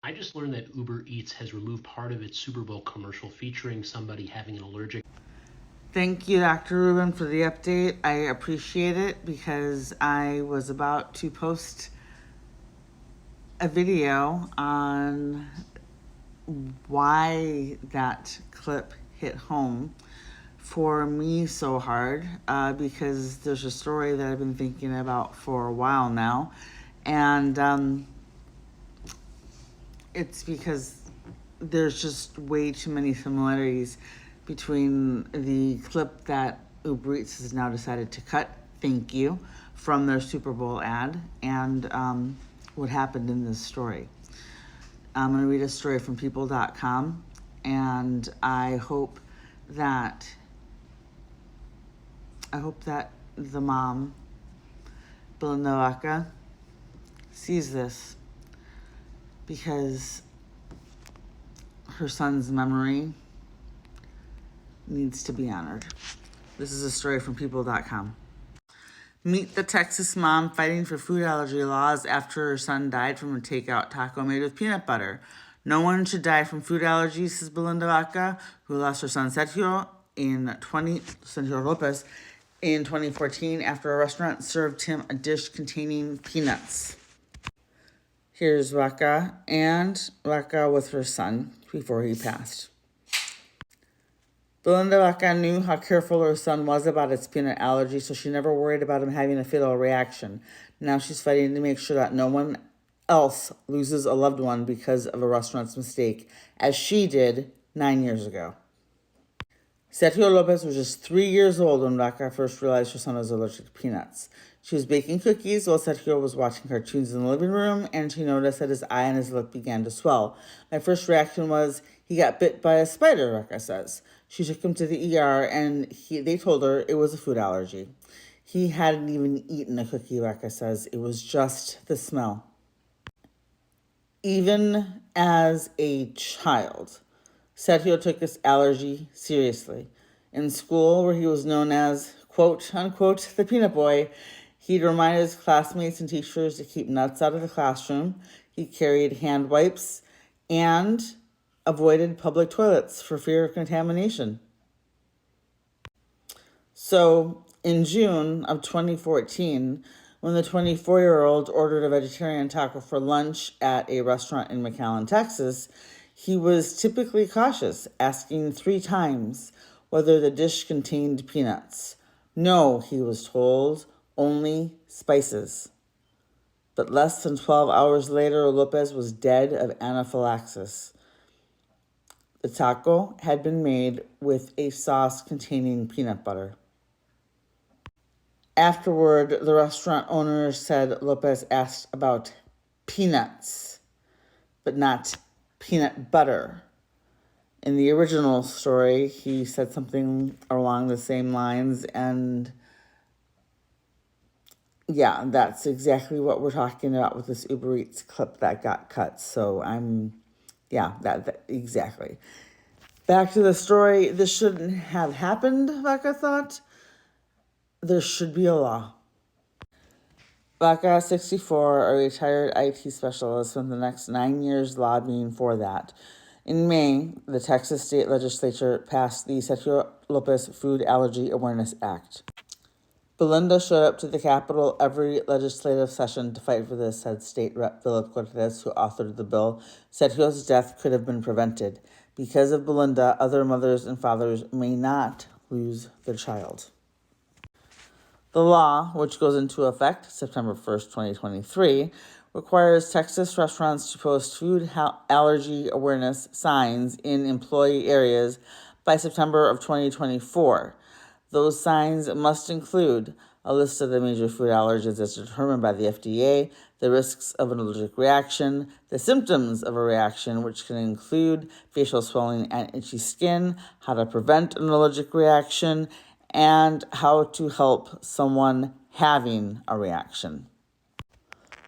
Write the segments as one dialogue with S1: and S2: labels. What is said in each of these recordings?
S1: I just learned that Uber Eats has removed part of its Super Bowl commercial featuring somebody having an allergic.
S2: Thank you, Dr. Rubin, for the update. I appreciate it because I was about to post a video on why that clip hit home for me so hard, because there's a story that I've been thinking about for a while now, and it's because there's just way too many similarities between the clip that Uber Eats has now decided to cut, thank you, from their Super Bowl ad, and what happened in this story. I'm going to read a story from people.com, and I hope that the mom, Belinda Vaca, sees this, because her son's memory needs to be honored. This is a story from people.com. Meet the Texas mom fighting for food allergy laws after her son died from a takeout taco made with peanut butter. No one should die from food allergies, says Belinda Vaca, who lost her son Sergio Lopez in 2014 after a restaurant served him a dish containing peanuts. Here's Vaca with her son before he passed. Belinda Vaca knew how careful her son was about his peanut allergy, so she never worried about him having a fatal reaction. Now she's fighting to make sure that no one else loses a loved one because of a restaurant's mistake, as she did 9 years ago. Sergio Lopez was just 3 years old when Vaca first realized her son was allergic to peanuts. She was baking cookies while Sergio was watching cartoons in the living room, and she noticed that his eye and his lip began to swell. My first reaction was, he got bit by a spider, Vaca says. She took him to the ER, and they told her it was a food allergy. He hadn't even eaten a cookie, Vaca says. It was just the smell. Even as a child, Sergio took his allergy seriously. In school, where he was known as, quote, unquote, the peanut boy, he'd remind his classmates and teachers to keep nuts out of the classroom. He carried hand wipes and avoided public toilets for fear of contamination. So, in June of 2014, when the 24-year-old ordered a vegetarian taco for lunch at a restaurant in McAllen, Texas, he was typically cautious, asking 3 times whether the dish contained peanuts. No, he was told, only spices. But less than 12 hours later, Lopez was dead of anaphylaxis. The taco had been made with a sauce containing peanut butter. Afterward, the restaurant owner said Lopez asked about peanuts, but not peanut butter. In the original story, he said something along the same lines, and yeah, that's exactly what we're talking about with this Uber Eats clip that got cut. So that exactly. Back to the story. This shouldn't have happened, Vaca thought. There should be a law. Vaca, 64, a retired IT specialist, spent the next 9 years lobbying for that. In May, the Texas state legislature passed the Sergio Lopez Food Allergy Awareness Act. Belinda showed up to the Capitol every legislative session to fight for this, said State Rep. Philip Cortez, who authored the bill. Sergio's death could have been prevented. Because of Belinda, other mothers and fathers may not lose their child. The law, which goes into effect September 1st, 2023, requires Texas restaurants to post food allergy awareness signs in employee areas by September of 2024. Those signs must include a list of the major food allergens as determined by the FDA, the risks of an allergic reaction, the symptoms of a reaction, which can include facial swelling and itchy skin, how to prevent an allergic reaction, and how to help someone having a reaction.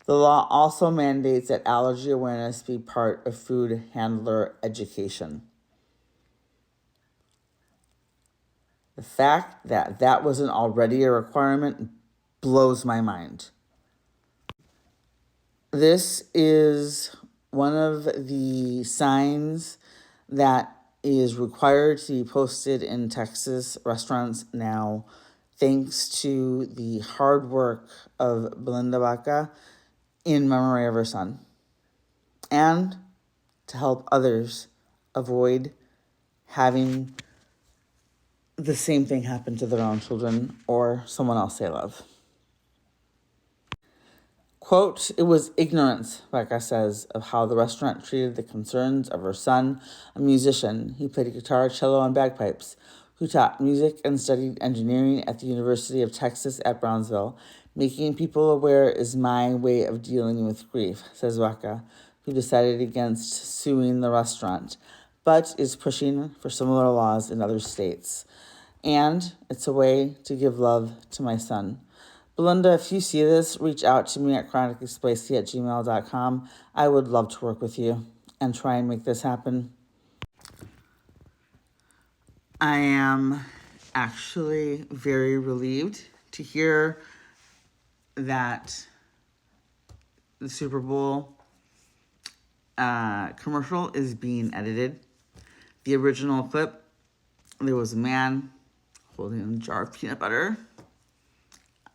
S2: The law also mandates that allergy awareness be part of food handler education. The fact that that wasn't already a requirement blows my mind. This is one of the signs that is required to be posted in Texas restaurants now, thanks to the hard work of Belinda Baca in memory of her son, and to help others avoid having the same thing happen to their own children or someone else they love. Quote, "It was ignorance," Baca says, "of how the restaurant treated the concerns of her son, a musician. He played guitar, cello, and bagpipes, who taught music and studied engineering at the University of Texas at Brownsville. Making people aware is my way of dealing with grief," says Baca, who decided against suing the restaurant, but is pushing for similar laws in other states. "And it's a way to give love to my son. Belinda, if you see this, reach out to me at chronicallyspicy@gmail.com. I would love to work with you and try and make this happen." I am actually very relieved to hear that the Super Bowl commercial is being edited. The original clip, there was a man holding a jar of peanut butter,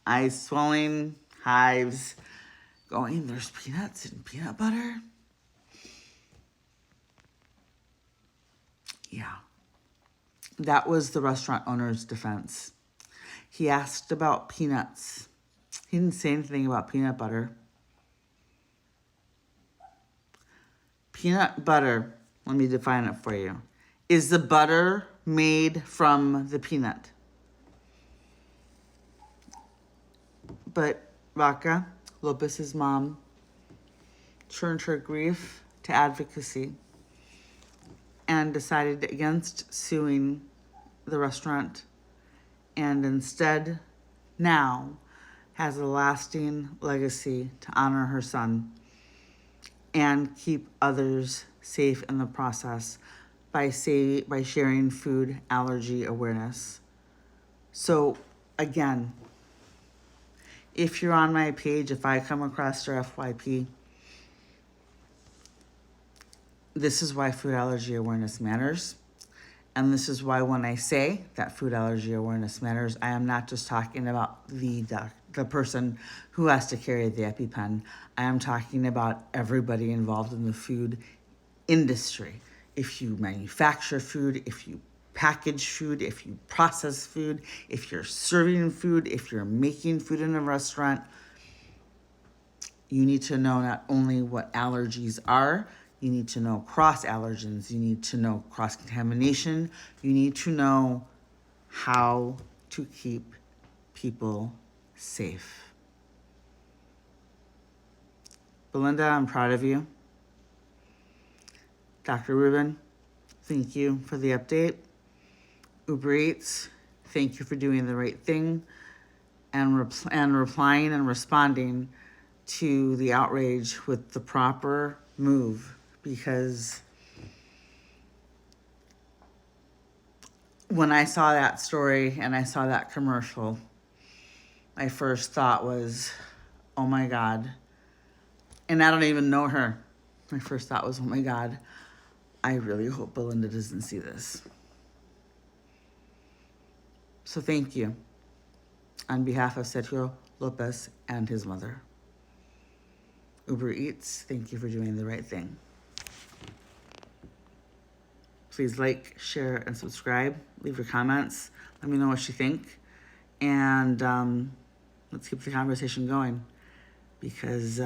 S2: eyes swelling, hives, going, "There's peanuts in peanut butter?" Yeah. That was the restaurant owner's defense. He asked about peanuts. He didn't say anything about peanut butter. Peanut butter, let me define it for you, is the butter made from the peanut. But Baca, Lopez's mom, turned her grief to advocacy and decided against suing the restaurant, and instead now has a lasting legacy to honor her son and keep others safe in the process by sharing food allergy awareness. So again, if you're on my page, if I come across your FYP, this is why food allergy awareness matters. And this is why when I say that food allergy awareness matters, I am not just talking about the person who has to carry the EpiPen. I am talking about everybody involved in the food industry. If you manufacture food, if you package food, if you process food, if you're serving food, if you're making food in a restaurant, you need to know not only what allergies are, you need to know cross allergens, you need to know cross contamination, you need to know how to keep people safe. Belinda, I'm proud of you. Dr. Rubin, thank you for the update. Uber Eats, thank you for doing the right thing and replying and responding to the outrage with the proper move, because when I saw that story and I saw that commercial, my first thought was, oh my God. And I don't even know her. My first thought was, oh my God, I really hope Belinda doesn't see this. So thank you on behalf of Sergio Lopez and his mother. Uber Eats, thank you for doing the right thing. Please like, share, and subscribe. Leave your comments. Let me know what you think. And let's keep the conversation going, because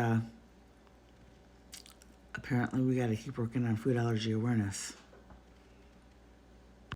S2: apparently we got to keep working on food allergy awareness.